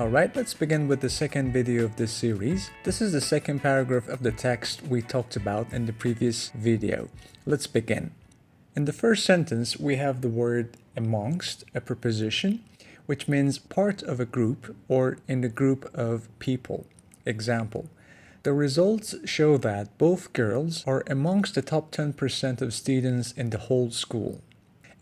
Alright, let's begin with the second video of this series. This is the second paragraph of the text we talked about in the previous video. Let's begin. In the first sentence, we have the word amongst, a preposition, which means part of a group or in the group of people. Example: the results show that both girls are amongst the top 10% of students in the whole school.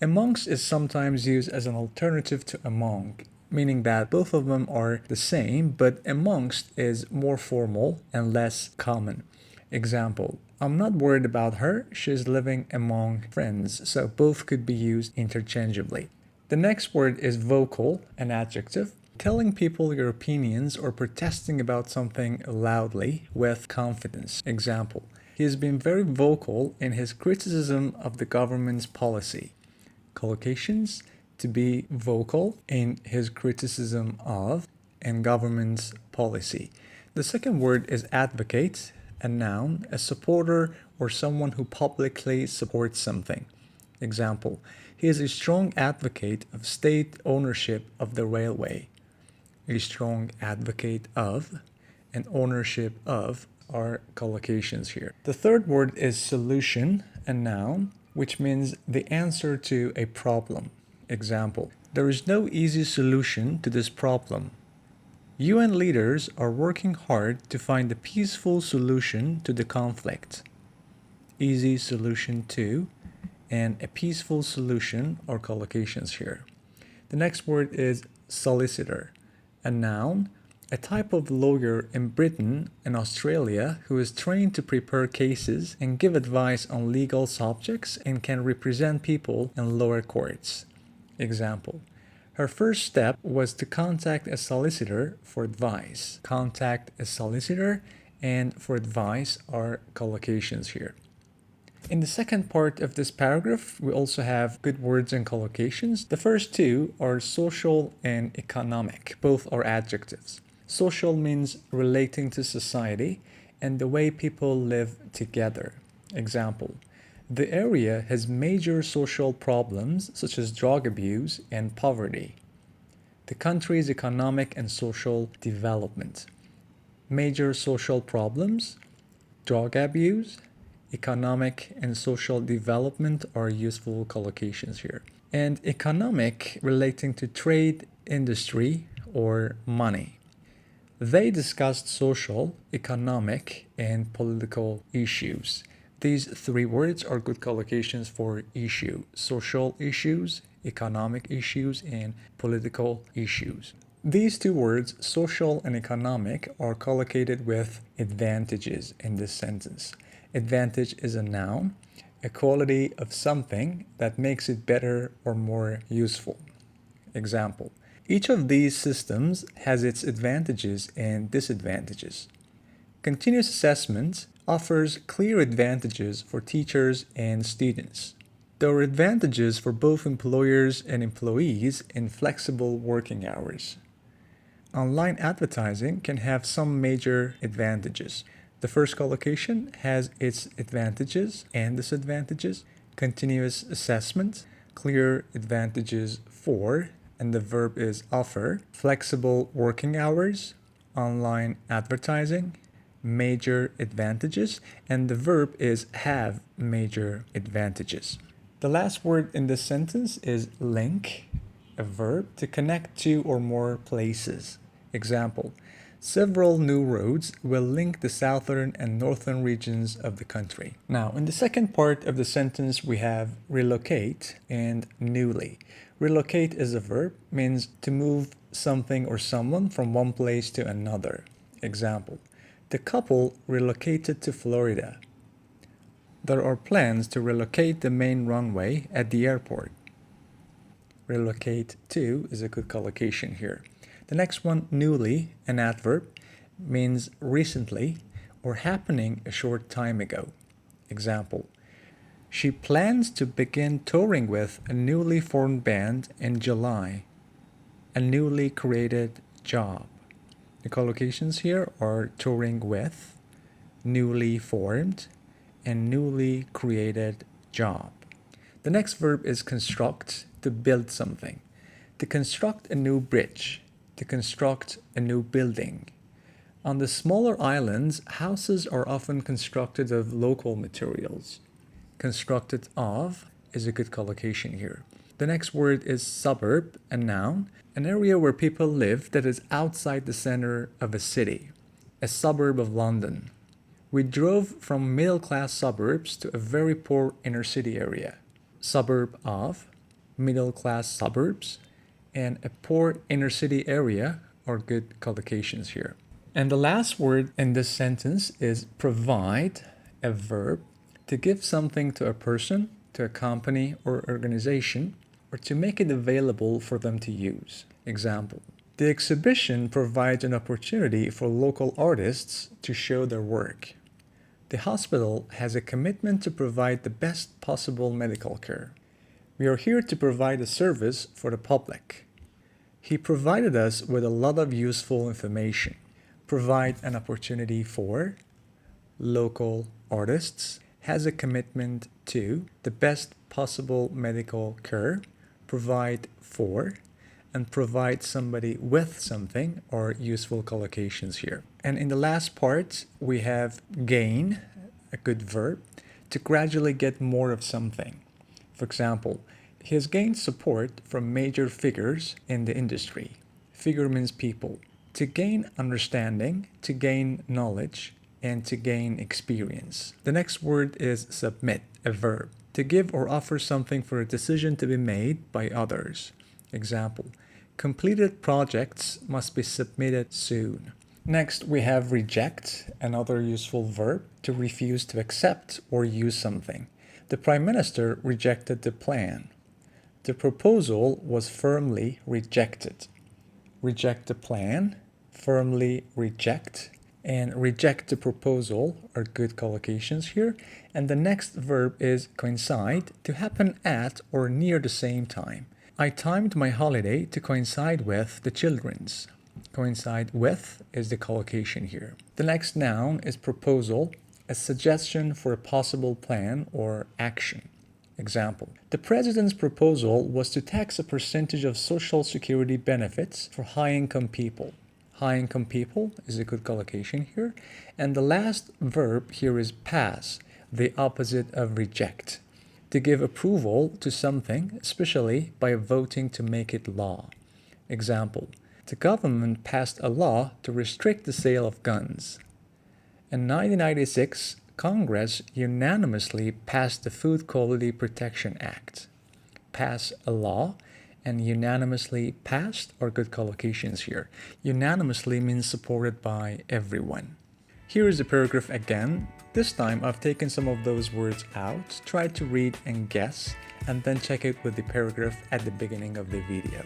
Amongst is sometimes used as an alternative to among, meaning that both of them are the same, but amongst is more formal and less common. Example: I'm not worried about her, she's living among friends, so both could be used interchangeably. The next word is vocal, an adjective, telling people your opinions or protesting about something loudly with confidence. Example: he has been very vocal in his criticism of the government's policy. Collocations: to be vocal in his criticism of and government's policy. The second word is advocate, a noun, a supporter or someone who publicly supports something. Example: he is a strong advocate of state ownership of the railway. A strong advocate of and ownership of are collocations here. The third word is solution, a noun, which means the answer to a problem. Example: there is no easy solution to this problem. UN leaders are working hard to find a peaceful solution to the conflict. Easy solution to and a peaceful solution are collocations here. The next word is solicitor, a noun, a type of lawyer in Britain and Australia who is trained to prepare cases and give advice on legal subjects and can represent people in lower courts. Example: her first step was to contact a solicitor for advice. Contact a solicitor and for advice are collocations here. In the second part of this paragraph, we also have good words and collocations. The first two are social and economic. Both are adjectives. Social means relating to society and the way people live together. Example: the area has major social problems such as drug abuse and poverty. The country's economic and social development. Major social problems, drug abuse, economic and social development are useful collocations here. And economic relating to trade, industry, or money. They discussed social, economic, and political issues. These three words are good collocations for issue: social issues, economic issues, and political issues. These two words, social and economic, are collocated with advantages in this sentence. Advantage is a noun, a quality of something that makes it better or more useful. Example: each of these systems has its advantages and disadvantages. Continuous assessment offers clear advantages for teachers and students. There are advantages for both employers and employees in flexible working hours. Online advertising can have some major advantages. The first collocation has its advantages and disadvantages. Continuous assessment, clear advantages for, and the verb is offer. Flexible working hours, online advertising, major advantages, and the verb is have major advantages. The last word in this sentence is link, a verb, to connect two or more places. Example: several new roads will link the southern and northern regions of the country. Now, in the second part of the sentence, we have relocate and newly. Relocate is a verb, means to move something or someone from one place to another. Example: the couple relocated to Florida. There are plans to relocate the main runway at the airport. Relocate to is a good collocation here. The next one, newly, an adverb, means recently or happening a short time ago. Example: she plans to begin touring with a newly formed band in July. A newly created job. The collocations here are touring with, newly formed, and newly created job. The next verb is construct, to build something. To construct a new bridge. to construct a new building. On the smaller islands, houses are often constructed of local materials. Constructed of is a good collocation here. The next word is suburb, a noun, an area where people live that is outside the center of a city, a suburb of London. We drove from middle-class suburbs to a very poor inner-city area. Suburb of, middle-class suburbs, and a poor inner-city area are good collocations here. And the last word in this sentence is provide, a verb, to give something to a person, to a company or organization, or to make it available for them to use. Example: the exhibition provides an opportunity for local artists to show their work. The hospital has a commitment to provide the best possible medical care. We are here to provide a service for the public. He provided us with a lot of useful information. Provide an opportunity for local artists, has a commitment to the best possible medical care, provide for, and provide somebody with something are useful collocations here. And in the last part, we have gain, a good verb, to gradually get more of something. For example, he has gained support from major figures in the industry. Figure means people. To gain understanding, to gain knowledge, and to gain experience. The next word is submit, a verb, to give or offer something for a decision to be made by others. Example: completed projects must be submitted soon. Next, we have reject, another useful verb, to refuse to accept or use something. The Prime Minister rejected the plan. The proposal was firmly rejected. Reject the plan, firmly reject, and reject the proposal are good collocations here. And the next verb is coincide, to happen at or near the same time. I timed my holiday to coincide with the children's. Coincide with is the collocation here. The next noun is proposal, a suggestion for a possible plan or action. Example: the president's proposal was to tax a percentage of social security benefits for high-income people. High-income people is a good collocation here. And the last verb here is pass, the opposite of reject. To give approval to something, especially by voting to make it law. Example: the government passed a law to restrict the sale of guns. In 1996, Congress unanimously passed the Food Quality Protection Act. Pass a law and unanimously passed are good collocations here. Unanimously means supported by everyone. Here is the paragraph again. This time I've taken some of those words out, tried to read and guess, and then check it with the paragraph at the beginning of the video.